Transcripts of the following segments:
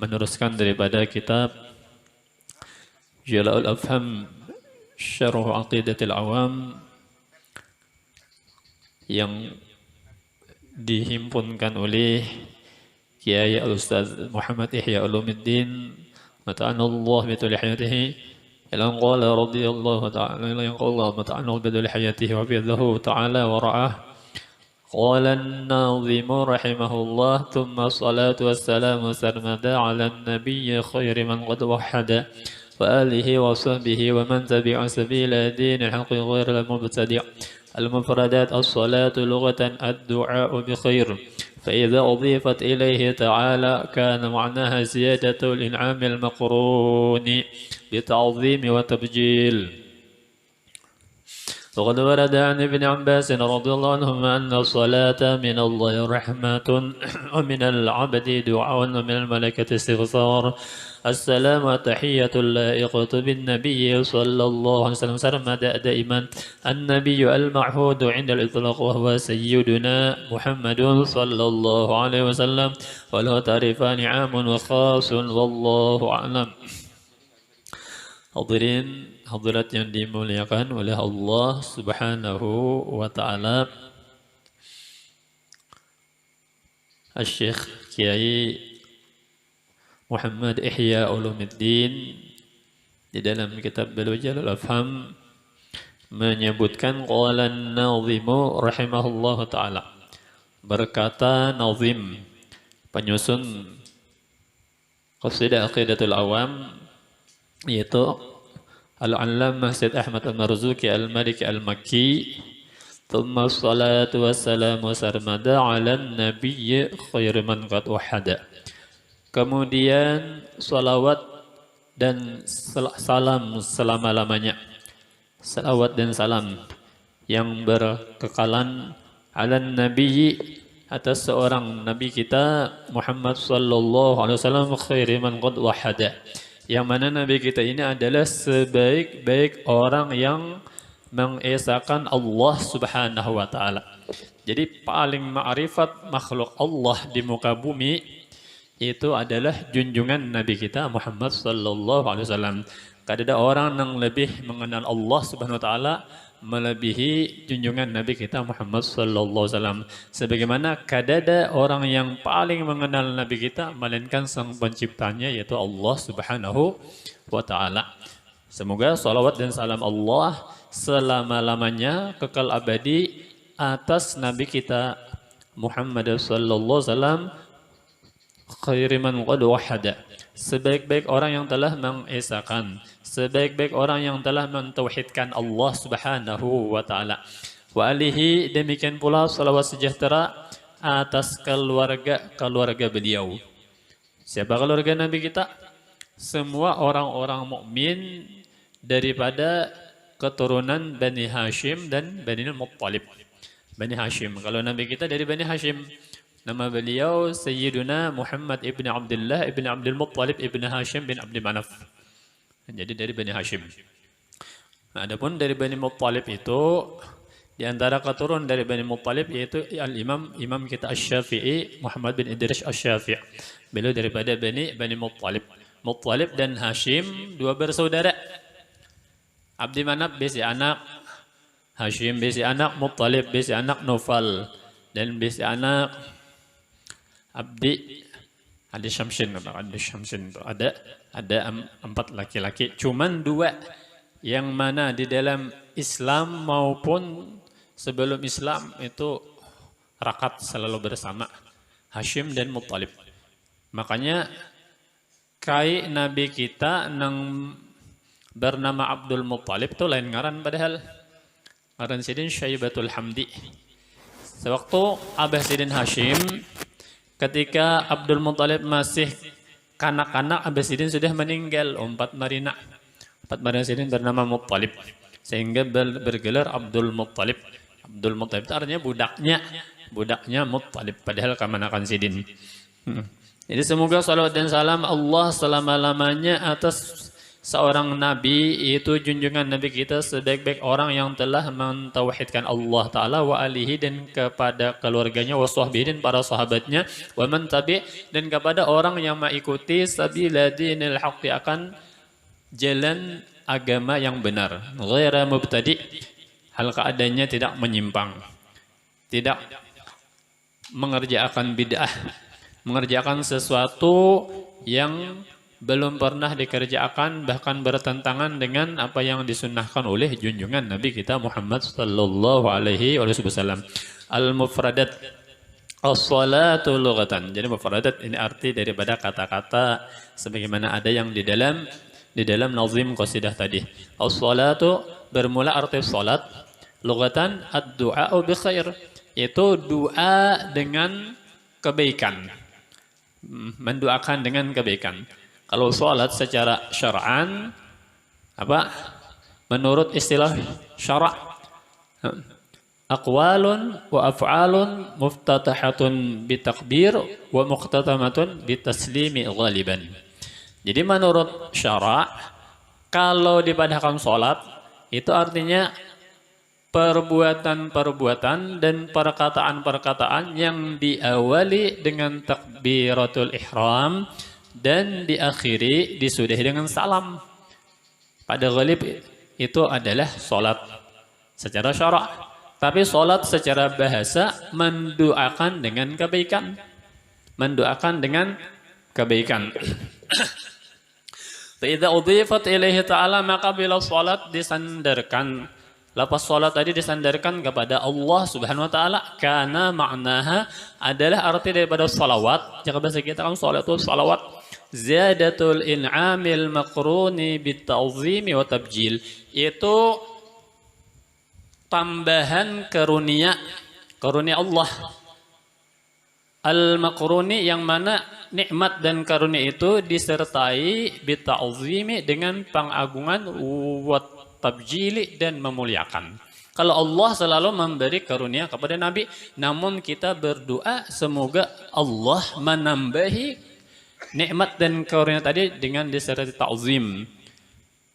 meneruskan daripada kitab Jala'ul Afham Syarh Aqidatul Awam yang dihimpunkan oleh Kiai Al-Ustaz Muhammad Ihya Ulumuddin mata'anallahu bitul hayatihi ilan qala radhiyallahu ta'ala ilan qala mata'anallahu bitul hayatihi wa bidhahu ta'ala wa ra'ah qala an-nadhimu rahimahullah thumma salatu wassalamu sarmada ala an-nabiyyi khairi man qad wahhada wa alihi wa sahbihi wa man tabi'a sabila dinil haqqi ghairil mubtadi' المفردات الصلاة لغة الدعاء بخير فإذا أضيفت إليه تعالى كان معناها زيادة الإنعام المقرون بتعظيم وتبجيل وقد ورد عن ابن عباس رضي الله عنهما أن الصلاة من الله رحمة ومن العبد دعاء ومن الملكة استغفار السلام تحية اللائقة بالنبي صلى الله عليه وسلم سرمد دائما النبي المعهود عند الإطلاق وهو سيدنا محمد صلى الله عليه وسلم وله تعريفان عام وخاص والله أعلم. Hadirin hadirat yang dimuliakan oleh Allah Subhanahu wa taala. Asy-Syaikh Kiai Muhammad Ihya Ulumuddin di dalam kitab Jala'ul Afham menyebutkan qala an-nadhimu rahimahullahu taala. Berkata nazim penyusun qasidah Aqidatul Awam yaitu Al-Allamah Sayyid Ahmad Al-Marzuki Al-Maliki Al-Makki thumma salatu wassalamu sarmada ala nabiyyi khairi man qad wahada. Kemudian salawat dan salam selama-lamanya, salawat dan salam yang berkekalan ala nabiyyi atas seorang nabi kita Muhammad sallallahu alaihi wasallam khairi man qad wahada, yang mana Nabi kita ini adalah sebaik-baik orang yang mengesahkan Allah Subhanahu wa taala. Jadi paling ma'rifat makhluk Allah di muka bumi itu adalah junjungan Nabi kita Muhammad sallallahu alaihi wasallam. Tidak ada orang yang lebih mengenal Allah Subhanahu wa taala melebihi junjungan Nabi kita Muhammad sallallahu alaihi wasallam. Sebagaimana tidak ada orang yang paling mengenal Nabi kita melainkan sang penciptanya yaitu Allah Subhanahu wa taala. Semoga salawat dan salam Allah selama-lamanya kekal abadi atas Nabi kita Muhammad sallallahu alaihi wasallam khairi man qad wahada, sebaik-baik orang yang telah mengesahkan, sebaik-baik orang yang telah mentauhidkan Allah Subhanahu wa taala. Wa alihi, demikian pula salawat sejahtera atas keluarga beliau. Siapa keluarga Nabi kita? Semua orang-orang mukmin daripada keturunan Bani Hashim dan Bani Muttalib. Bani Hashim, kalau Nabi kita dari Bani Hashim. Nama beliau Sayyiduna Muhammad ibn Abdullah ibn Abdul Muttalib ibn Hashim bin Abdi Manaf. Jadi dari Bani Hashim. Nah, adapun dari Bani Muttalib itu di antara keturunan dari Bani Muttalib yaitu Imam kita Asy-Syafi'i Muhammad bin Idris Asy-Syafi'i. Beliau daripada Bani Muttalib. Muttalib dan Hashim dua bersaudara. Abdi Manaf bisi anak, Hashim bisi anak, Muttalib bisi anak Nufal dan bisi anak Abdi Syamsin. Ada 4 laki-laki, cuman 2 yang mana di dalam Islam maupun sebelum Islam itu rakat selalu bersama, Hashim dan Muttalib. Makanya kai Nabi kita nang bernama Abdul Muttalib itu lain ngaran, padahal ngaran sidin Syaibatul Hamdi. Sewaktu Abah Sidin Hashim, ketika Abdul Muttalib masih kanak-kanak, Abah Sidin sudah meninggal. 4 marina Sidin bernama Muttalib, sehingga bergelar Abdul Muttalib. Abdul Muttalib itu artinya budaknya Muttalib, padahal kemanakan Sidin. Jadi semoga salawat dan salam Allah selama-lamanya atas seorang nabi, itu junjungan nabi kita sebaik-baik orang yang telah mentauhidkan Allah Ta'ala wa alihi, dan kepada keluarganya, wa sahbihi, dan para sahabatnya, wa man tabi', dan kepada orang yang mengikuti sabila dinil haqqi, akan jalan agama yang benar, ghaira mubtadi', hal keadaannya tidak menyimpang, tidak mengerjakan bid'ah, mengerjakan sesuatu yang belum pernah dikerjakan, bahkan bertentangan dengan apa yang disunnahkan oleh junjungan Nabi kita Muhammad sallallahu alaihi wasallam. Al-mufradat as-salatu lughatan. Jadi mufradat ini arti daripada kata-kata sebagaimana ada yang di dalam nazim qasidah tadi. As-salatu bermula arti salat, lughatan ad-du'a bi khair, itu doa dengan kebaikan. Mendoakan dengan kebaikan. Kalau salat secara syar'an apa? Menurut istilah syara', aqwalun wa af'alun muftatahatun bitakbir wa muqtatamatun bitaslimi ghaliban. Jadi menurut syara', kalau dipadahkan salat itu artinya perbuatan-perbuatan dan perkataan-perkataan yang diawali dengan takbiratul ihram dan diakhiri disudahi dengan salam. Pada ghalib itu adalah salat secara syara'. Tapi salat secara bahasa mendoakan dengan kebaikan. Mendoakan dengan kebaikan. Fa idza udhifat ilaihi ta'ala, maka bila salat disandarkan, lafaz salat tadi disandarkan kepada Allah Subhanahu wa taala, karena maknaha adalah arti daripada salawat. Jika bahasa kita kan salat itu salawat, zadatul in'amil maqruni bita'zimi wa tabjil, itu tambahan karunia Allah al-maqruni, yang mana nikmat dan karunia itu disertai bita'zimi, dengan pengagungan, wa tabjili, dan memuliakan. Kalau Allah selalu memberi karunia kepada Nabi, namun kita berdoa semoga Allah menambahi nikmat dan karunia tadi dengan disertai ta'zim,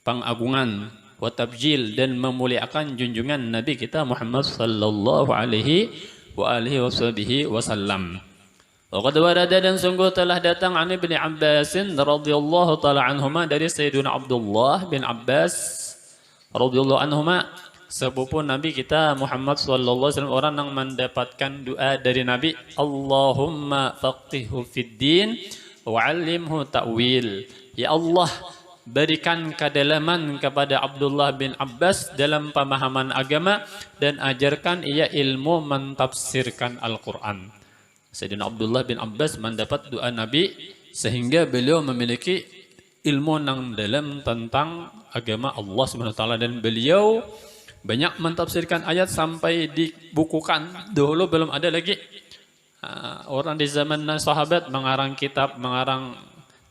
pengagungan, wa tabjil, dan memuliakan junjungan Nabi kita Muhammad sallallahu alaihi wasallam. Wa qad warada, dan sungguh telah datang an Ibnu Abbas radhiyallahu taala anhuma, dari Sayyidina Abdullah bin Abbas radhiyallahu anhuma, sepupu Nabi kita Muhammad sallallahu alaihi wasallam, orang yang mendapatkan doa dari Nabi, Allahumma faqihhu fid din wa'allimhu ta'wil. Ya Allah, berikan kedalaman kepada Abdullah bin Abbas dalam pemahaman agama, dan ajarkan ia ilmu mentafsirkan Al-Quran. Sayyidina Abdullah bin Abbas mendapat doa Nabi sehingga beliau memiliki ilmu yang dalam tentang agama Allah Subhanahu wa taala, dan beliau banyak mentafsirkan ayat sampai dibukukan. Dulu belum ada lagi orang di zaman sahabat mengarang kitab, mengarang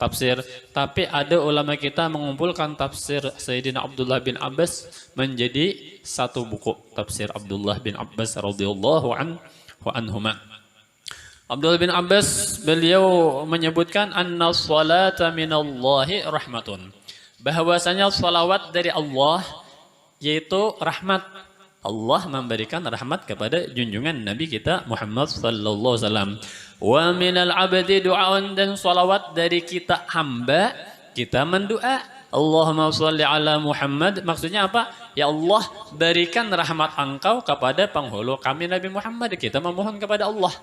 tafsir, tapi ada ulama kita mengumpulkan tafsir Sayyidina Abdullah bin Abbas menjadi satu buku, tafsir Abdullah bin Abbas radhiyallahu anhuma. Abdullah bin Abbas beliau menyebutkan anna sholata minallahi rahmatun, bahwasanya salawat dari Allah yaitu rahmat. Allah memberikan rahmat kepada junjungan Nabi kita Muhammad sallallahu alaihi wasallam. Wa minal abdi du'aun, dan salawat dari kita hamba, kita mendoa Allahumma sholli ala Muhammad. Maksudnya apa? Ya Allah, berikan rahmat engkau kepada penghulu kami Nabi Muhammad. Kita memohon kepada Allah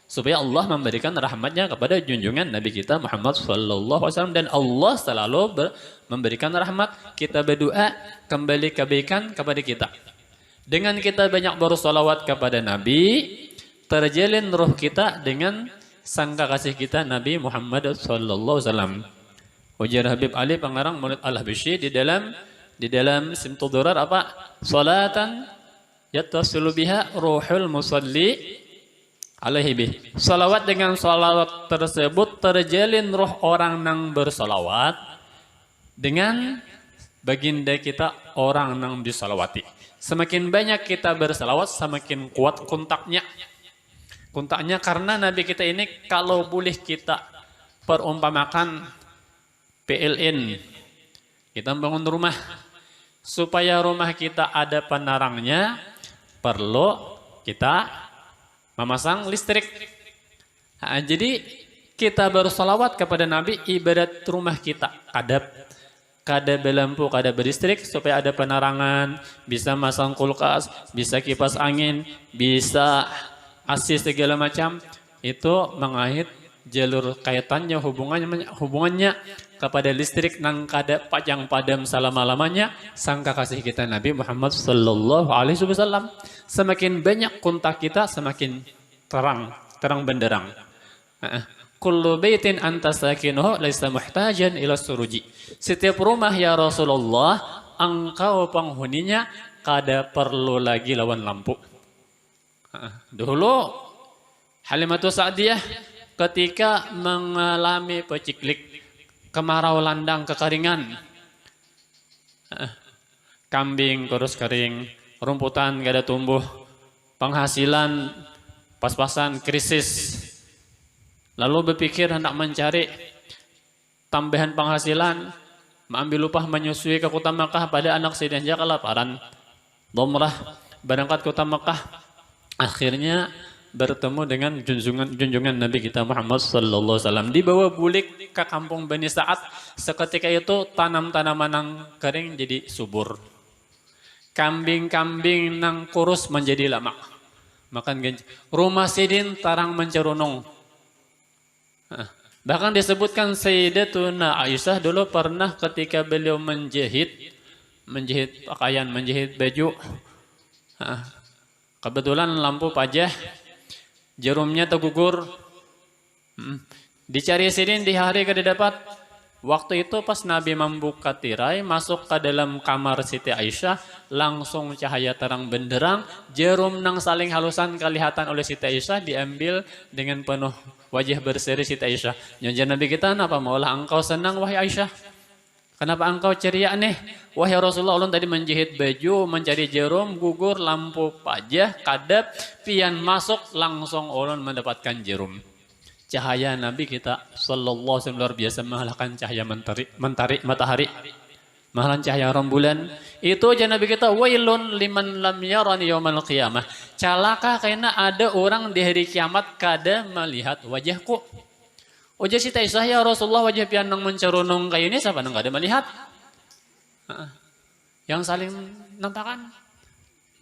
supaya Allah memberikan rahmatnya kepada junjungan Nabi kita Muhammad sallallahu alaihi wasallam, dan Allah selalu memberikan rahmat. Kita berdoa kembali kebaikan kepada kita. Dengan kita banyak bersolawat kepada Nabi, terjalin roh kita dengan sangka kasih kita Nabi Muhammad sallallahu alaihi wasallam. Ujar Habib Ali pengarang Maulid Al-Habsyi di dalam Simtud Durar apa? Salatan yattasilu biha ruhul musalli alaihi bih. Salawat, dengan salawat tersebut terjalin roh orang yang bersalawat dengan baginda kita, orang yang disalawati. Semakin banyak kita bersalawat, semakin kuat kontaknya. Kontaknya karena Nabi kita ini, kalau boleh kita perumpamakan PLN, Kita bangun rumah. Supaya rumah kita ada penerangnya, perlu kita memasang listrik. Nah, jadi kita bersolawat kepada Nabi ibarat rumah kita kada berlampu, kada berlistrik supaya ada penerangan, bisa masang kulkas, bisa kipas angin, bisa AC segala macam. Itu mengait jalur kaitannya hubungannya kepada listrik nang kada pajang padam selama-lamanya sangka kasih kita Nabi Muhammad sallallahu alaihi wasallam. Semakin banyak kontak kita semakin terang benderang. Kullu baitin anta sakinuhu laisa muhtajan ila suruji. Setiap rumah ya Rasulullah, engkau penghuninya kada perlu lagi lawan lampu. Dulu Halimatus Sa'diyah ketika mengalami peciklik, kemarau landang, kekeringan, kambing kurus kering, rumputan kada tumbuh, penghasilan pas-pasan, krisis. Lalu berpikir hendak mencari tambahan penghasilan, mengambil upah menyusui ke kota Mekah pada anak Sayyidina kelaparan. Domrah berangkat ke kota Mekah. Akhirnya bertemu dengan junjungan Nabi kita Muhammad sallallahu alaihi wasallam. Dibawa bulik ke kampung Bani Sa'ad. Seketika itu tanam-tanaman nang kering jadi subur. Kambing-kambing nang kurus menjadi lamak. Makan gaji. Rumah Sidin tarang mencerunung. Bahkan disebutkan Sayyidatuna Aisyah dulu pernah ketika beliau menjahit pakaian, menjahit baju. Kebetulan lampu pajah, jarumnya tergugur. Dicari Sidin di hari kada dapat. Waktu itu pas Nabi membuka tirai masuk ke dalam kamar Siti Aisyah, langsung cahaya terang benderang, jarum nang saling halusan kelihatan oleh Siti Aisyah diambil dengan penuh wajah berseri Siti Aisyah. Nyonya Nabi kita, kenapa maulah engkau senang wahai Aisyah? Kenapa engkau ceria nih? Wahai Rasulullah, ulun tadi menjahit baju, mencari jarum, gugur, lampu pajah, kadap, pian masuk, langsung ulun mendapatkan jarum. Cahaya Nabi kita sallallahu alaihi wasallam luar biasa, mengalahkan cahaya mentari matahari, mengalahkan cahaya rembulan. Itu aja Nabi kita, wailun liman lam yarani yaumal qiyamah. Celaka karena ada orang di hari kiamat kada melihat wajahku. Ujar Siti Aisyah, ya Rasulullah, wajah pian nang mencerunung kayak ini siapa nang kada melihat? Yang saling nampakan.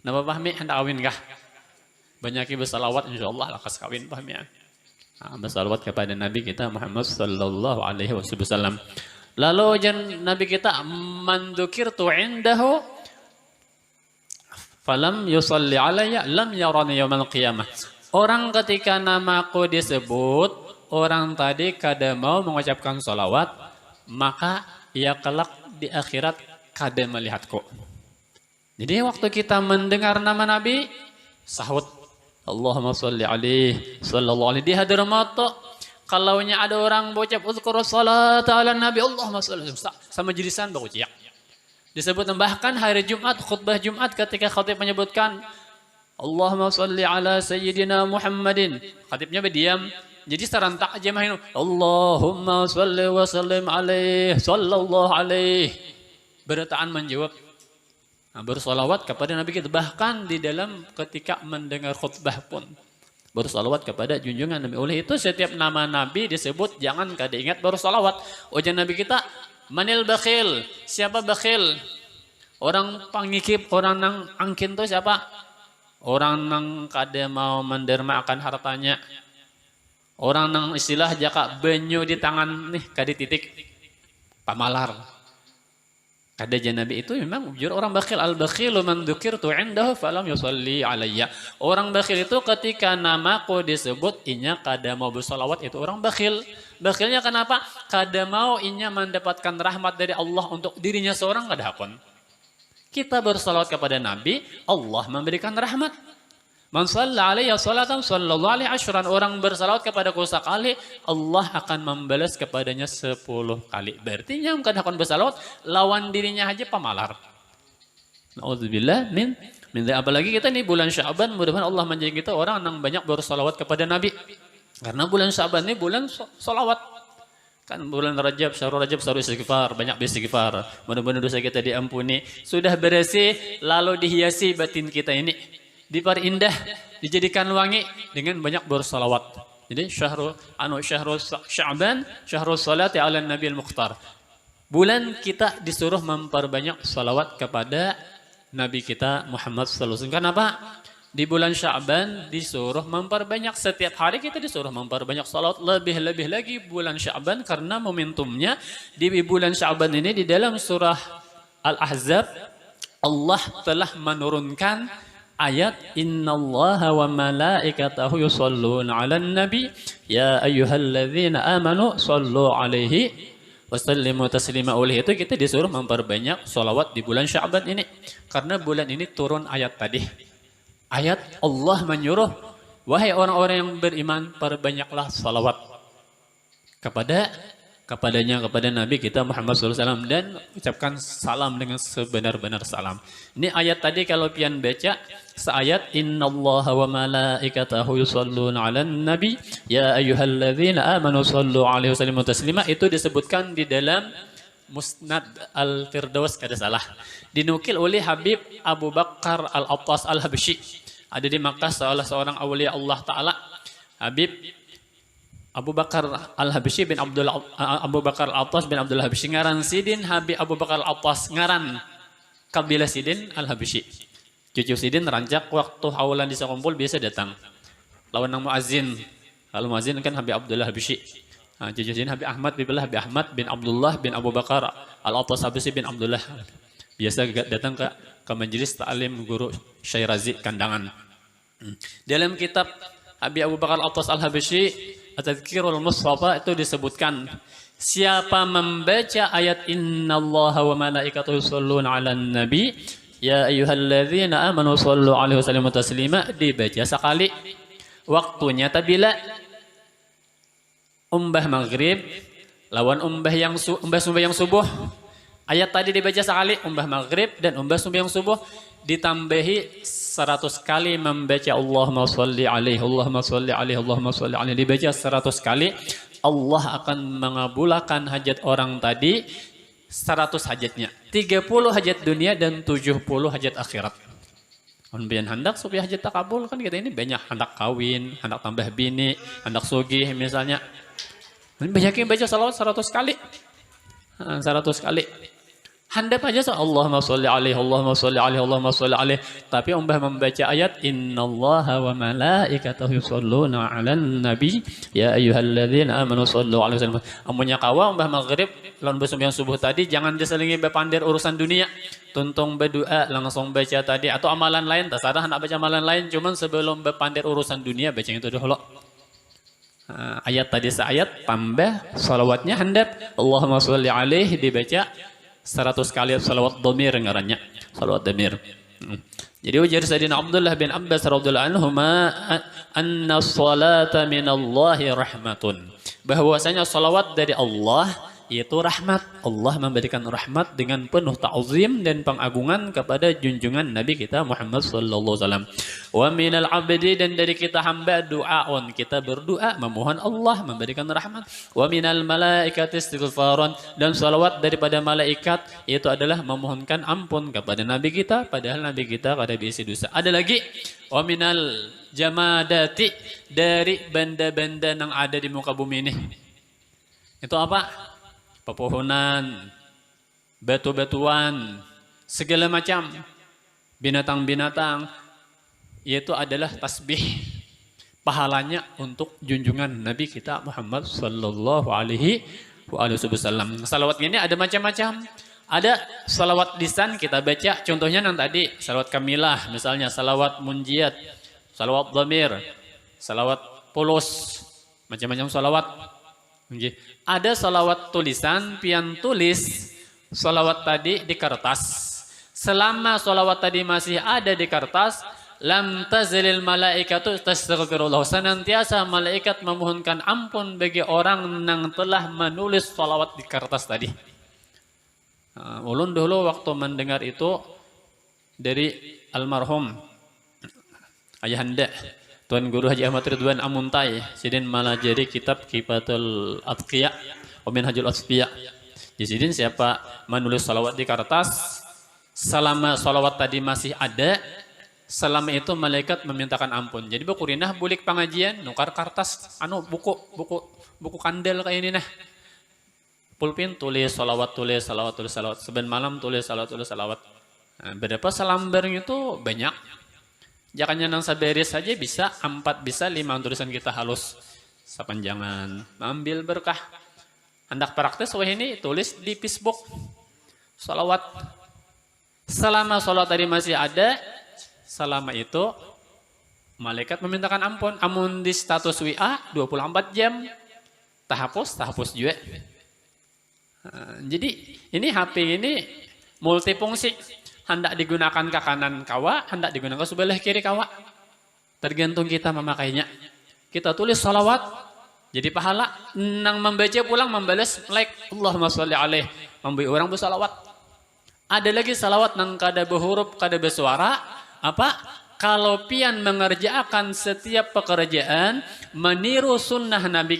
Napa pahmi hendak kawin kah? Banyak bersalawat insyaallah lakas kawin pahmi. Bersalawat kepada Nabi kita Muhammad sallallahu alaihi wasallam. Lalu jan Nabi kita man dzukirtu indahu falam yusalli alayya lam yarani yaumal qiyamah. Orang ketika namaku disebut, orang tadi kada mau mengucapkan salawat, maka ia kelak di akhirat kada melihatku. Jadi waktu kita mendengar nama Nabi, sahut Allahumma salli alaihi sallallahu alaihi di Hadramaut. Kalaunya ada orang bocap uzkur salat ala Nabi Allahumma salli sama jirisan baru ciak. Disebut bahkan hari Jumat, khutbah Jumat ketika khatib menyebutkan Allahumma salli ala sayyidina Muhammadin, khatibnya berdiam. Jadi serentak aja main Allahumma salli wa sallim alaihi sallallahu alaihi. Bertaan menjawab, bersolawat kepada Nabi kita. Bahkan di dalam ketika mendengar khutbah pun bersolawat kepada junjungan Nabi. Oleh itu setiap nama Nabi disebut jangan kada ingat bersolawat. Ujian Nabi kita, manil bakhil, siapa bakhil? Orang pangikip, orang nang angkin itu siapa? Orang nang kada mau mendermakan hartanya. Orang nang istilah jaka banyu di tangan nih kada titik pamalar. Kada Nabi itu memang jujur orang bakhil. Al-bakhilu man dzukirtu indahu falam yusalli alayya. Orang bakhil itu ketika namaku disebut inya kada mau bersolawat, itu orang bakhil. Bakhilnya kenapa? Kada mau inya mendapatkan rahmat dari Allah untuk dirinya seorang kada hakun. Kita bersolawat kepada Nabi, Allah memberikan rahmat. Man shalla alayya salatan sallallahu alaihi asyran. Orang bersalawat kepadaku sekali, Allah akan membalas kepadanya 10 kali. Berarti yang kada akan bersalawat lawan dirinya aja pamalar. Nauzubillah min apalagi kita nih bulan Sya'ban, mudah-mudahan Allah menjadikan kita orang yang banyak bersalawat kepada Nabi. Karena bulan Sya'ban ini bulan salawat. Kan bulan Rajab, syahrul istighfar, banyak beristighfar. Mudah-mudahan dosa kita diampuni. Sudah bersih, lalu dihiasi batin kita ini. Diperindah, dijadikan wangi dengan banyak bersalawat. Jadi syahrul Sya'ban, syahrul salati ala Nabi al-Mukhtar. Bulan kita disuruh memperbanyak salawat kepada Nabi kita Muhammad sallallahu alaihi wasallam. Kenapa? Di bulan Sya'ban disuruh memperbanyak, setiap hari kita disuruh memperbanyak salat, lebih-lebih lagi bulan Sya'ban karena momentumnya di bulan Sya'ban ini di dalam surah Al-Ahzab Allah telah menurunkan ayat innallaha wa malaikatahu yusholluna 'alan nabi ya ayyuhalladzina amanu shollu 'alaihi wasallimu taslima. Oleh itu kita disuruh memperbanyak salawat di bulan Sya'ban ini karena bulan ini turun ayat tadi. Ayat Allah menyuruh, wahai orang-orang yang beriman, perbanyaklah salawat kepada Nabi kita Muhammad SAW dan ucapkan salam dengan sebenar-benar salam. Ini ayat tadi kalau pian baca, seayat innallaha wa malaikatahu yusholluna 'alan nabi ya ayyuhalladzina amanu shollu 'alaihi wasallimu taslima, itu disebutkan di dalam Musnad Al-Firdaus kada salah. Dinukil oleh Habib Abu Bakar Al-Attas Al-Habsyi. Ada di Makkah salah seorang awliya Allah Ta'ala. Habib Abu Bakar Al-Habsyi bin Abu Bakar Al-Attas bin Abdul Habsyi ngaran Sidin Habib Abu Bakar Al-Attas ngaran kabilah Sidin Al-Habsyi. Cucu Sidin rancak waktu awalan bisa kumpul biasa datang. Lawan nang muazin. Kalau muazin kan Habib Abdullah Habsyi. Cucu Sidin Habib Ahmad Habib Ahmad bin Abdullah bin Abu Bakar Al-Attas Habsyi bin Abdullah. Biasa datang ke majelis ta'lim guru Syairazi Kandangan. Dalam kitab Habib Abu Bakar Al-Attas Al-Habsyi At-Tadhkirul Mustafa itu disebutkan siapa membaca ayat innallaha wa malaikatahu yusholluna 'alan nabi ya ayyuhalladzina amanu shollu 'alaihi wasallimu taslima dibaca sekali. Waktunya tabila umbah maghrib lawan umbah sembahyang subuh. Ayat tadi dibaca sekali umbah maghrib dan umbah sembahyang subuh, ditambahi 100 kali membaca Allahumma sholli alaihi Allahumma sholli alaihi Allahumma sholli alaihi, dibaca 100 kali. Allah akan mengabulkan hajat orang tadi 100 hajatnya, 30 hajat dunia dan 70 hajat akhirat. Unbian hendak supaya hajat takabul kan kita ini banyak, hendak kawin, hendak tambah bini, hendak sugih misalnya. Banyak yang baca salawat 100 kali. 100 kali. Handap aja Allahumma sholli alaihi Allahumma sholli alaihi Allahumma sholli alaihi, tapi umbah membaca ayat innallaha wa malaikatahu yusholluna 'alan nabi ya ayyuhalladzina amanu shollu 'alaihi wasallam. Amunnya kawa umbah maghrib lawan bersembahyang subuh tadi jangan diselingi bepandir urusan dunia. Tuntung berdoa langsung baca tadi atau amalan lain, terserah nak baca amalan lain, cuman sebelum bepandir urusan dunia baca itu dulu. Ayat tadi seayat tambah salawatnya handap Allahumma sholli alaihi dibaca 100 kali salawat dhamir ngarannya, salawat dhamir. Jadi ujar Sayyidina Abdullah bin Abbas radhiyallahu anhuma anna sholata minallahi rahmatun, bahwasanya salawat dari Allah yaitu rahmat. Allah memberikan rahmat dengan penuh ta'zim dan pengagungan kepada junjungan Nabi kita Muhammad sallallahu alaihi wasallam. Wa minal abdi, dan dari kita hamba du'aun, kita berdoa memohon Allah memberikan rahmat. Wa minal malaikati istighfaran, dan salawat daripada malaikat itu adalah memohonkan ampun kepada Nabi kita padahal Nabi kita kada berisi dosa. Ada lagi wa minal jamadati, dari benda-benda yang ada di muka bumi ini. Itu apa? Pepohonan, batu-batuan, segala macam binatang-binatang, yaitu adalah tasbih. Pahalanya untuk junjungan Nabi kita Muhammad sallallahu alaihi wasallam. Salawat ini ada macam-macam. Ada salawat lisan kita baca, contohnya yang tadi salawat kamilah, misalnya salawat munjiat, salawat dhamir, salawat polos, macam-macam salawat. Ada salawat tulisan, pian tulis salawat tadi di kertas. Selama salawat tadi masih ada di kertas, lam tazilil malaikatu tastaghfirullah, senantiasa malaikat memohonkan ampun bagi orang yang telah menulis salawat di kertas tadi. Ulun dulu waktu mendengar itu dari almarhum ayahanda Tuan Guru Haji Ahmad Ridwan Amuntai, sidin malajari kitab Kifatul Atqiya Minhajul Asfiya. Jadi siapa menulis salawat di kertas, selama salawat tadi masih ada, selama itu malaikat memintakan ampun. Jadi bukurinah bulik pengajian, nukar kertas, buku kandel kayak ini nah. Pulpin tulis salawat, tulis salawat, tulis salawat. Seben malam tulis salawat, tulis salawat. Nah, berapa selambar itu banyak. Jangan nang saberis saja bisa 4 bisa 5 tulisan kita halus sepanjangan. Ambil berkah. Hendak praktis wah ini tulis di Facebook. Salawat. Selama salawat tadi masih ada, selama itu malaikat memintakan ampun. Amun di status WA 24 jam. Tahapus juga. Jadi ini HP ini multifungsi. Hendak digunakan ke kanan kawa, hendak digunakan ke sebelah kiri kawa. Tergantung kita memakainya. Kita tulis salawat, jadi pahala. Nang membaca pulang membalas like Allahumma sholli alaih. Membuat orang bersalawat. Ada lagi salawat nang kada berhuruf, kada bersuara. Apa? Kalau pian mengerjakan setiap pekerjaan, meniru sunnah Nabi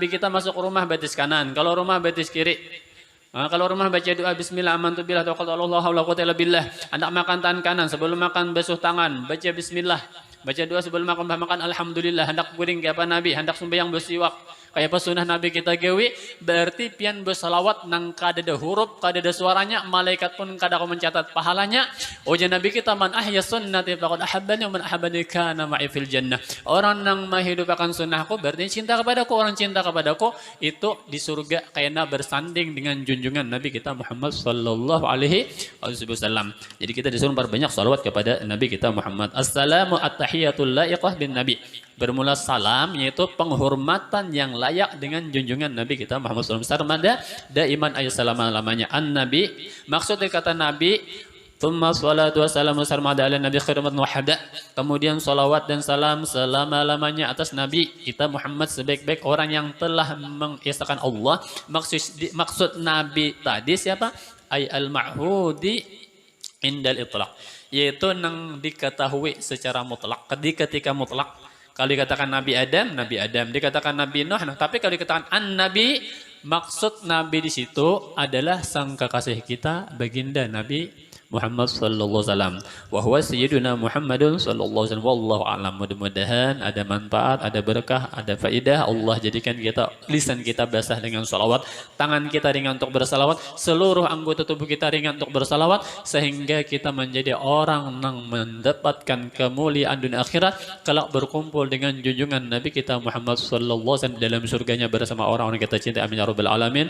kita masuk rumah batis kanan. Kalau rumah batis kiri. Kalau rumah baca doa bismillah amantu billah tawakkaltu ala Allah la quwwata illa billah. Hendak makan tangan kanan, sebelum makan basuh tangan, baca bismillah. Baca doa sebelum makan alhamdulillah. Hendak guring ke apa Nabi, hendak sembahyang bersiwak. Kayak apa sunnah Nabi kita gawi, berarti pian bersalawat nang kada ada huruf, kada ada suaranya, malaikat pun kada akan mencatat pahalanya. Ujar Nabi kita man ahya sunnati faqad ahabbani wa man ahabbani kana ma'i fil jannah. Orang nang menghidupkan sunnahku berarti cinta kepadaku, orang cinta kepadaku itu di surga kayaknya bersanding dengan junjungan Nabi kita Muhammad sallallahu alaihi wasallam. Jadi kita disuruh perbanyak salawat kepada Nabi kita Muhammad. Assalamu at-tahiyatul laiqah bin Nabi. Bermula salam yaitu penghormatan yang layak dengan junjungan Nabi kita Muhammad SAW. Sarmada daiman ayat selama-lamanya. An-Nabi, maksudnya kata Nabi, thumma salatu wassalamu sarmada ala Nabi khairumat wahada. Kemudian salawat dan salam selama-lamanya atas Nabi kita Muhammad sebaik-baik orang yang telah mengesahkan Allah. Maksud Nabi tadi siapa? Ay al-ma'hudi indal itlaq. Yaitu yang diketahui secara mutlak. Ketika mutlak. Kalau dikatakan Nabi Adam, dikatakan Nabi Nuh, tapi kalau dikatakan An-Nabi, maksud Nabi di situ adalah sang kekasih kita, baginda Nabi Muhammad sallallahu alaihi wasallam. Wa huwa sayyiduna Muhammadun sallallahu alaihi wasallam. Wallahu a'lam. Mudah-mudahan ada manfaat, ada berkah, ada faidah. Allah jadikan kita lisan kita basah dengan salawat, tangan kita ringan untuk bersalawat, seluruh anggota tubuh kita ringan untuk bersalawat sehingga kita menjadi orang yang mendapatkan kemuliaan dunia akhirat kelak berkumpul dengan junjungan Nabi kita Muhammad sallallahu alaihi wasallam dalam surganya bersama orang-orang kita cinta. Amin ya rabbal alamin.